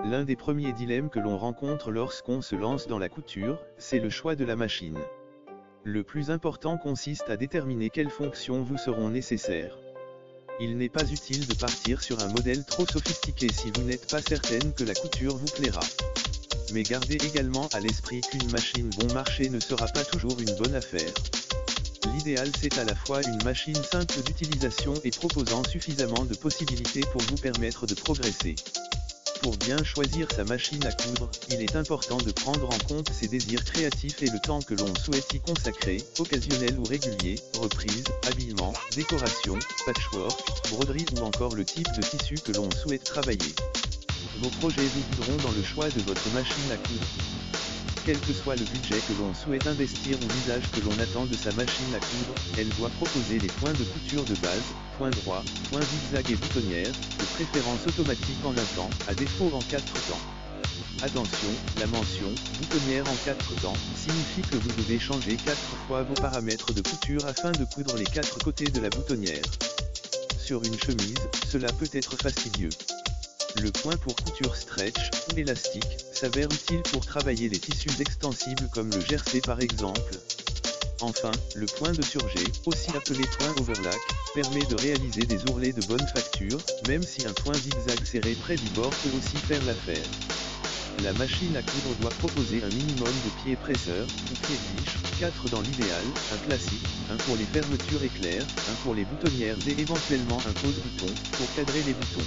L'un des premiers dilemmes que l'on rencontre lorsqu'on se lance dans la couture, c'est le choix de la machine. Le plus important consiste à déterminer quelles fonctions vous seront nécessaires. Il n'est pas utile de partir sur un modèle trop sophistiqué si vous n'êtes pas certaine que la couture vous plaira. Mais gardez également à l'esprit qu'une machine bon marché ne sera pas toujours une bonne affaire. L'idéal c'est à la fois une machine simple d'utilisation et proposant suffisamment de possibilités pour vous permettre de progresser. Pour bien choisir sa machine à coudre, il est important de prendre en compte ses désirs créatifs et le temps que l'on souhaite y consacrer, occasionnel ou régulier, reprise, habillement, décoration, patchwork, broderie ou encore le type de tissu que l'on souhaite travailler. Vos projets vous guideront dans le choix de votre machine à coudre. Quel que soit le budget que l'on souhaite investir ou l'usage que l'on attend de sa machine à coudre, elle doit proposer les points de couture de base, points droits, points zigzag et boutonnières, de préférence automatique en un temps, à défaut en 4 temps. Attention, la mention « boutonnière en 4 temps » signifie que vous devez changer 4 fois vos paramètres de couture afin de coudre les 4 côtés de la boutonnière. Sur une chemise, cela peut être fastidieux. Le point pour couture stretch, ou élastique, s'avère utile pour travailler les tissus extensibles comme le jersey par exemple. Enfin, le point de surjet, aussi appelé point overlock, permet de réaliser des ourlets de bonne facture, même si un point zigzag serré près du bord peut aussi faire l'affaire. La machine à coudre doit proposer un minimum de pieds presseurs, ou pieds biches, 4 dans l'idéal, un classique, un pour les fermetures éclairs, un pour les boutonnières et éventuellement un pose-bouton, pour cadrer les boutons.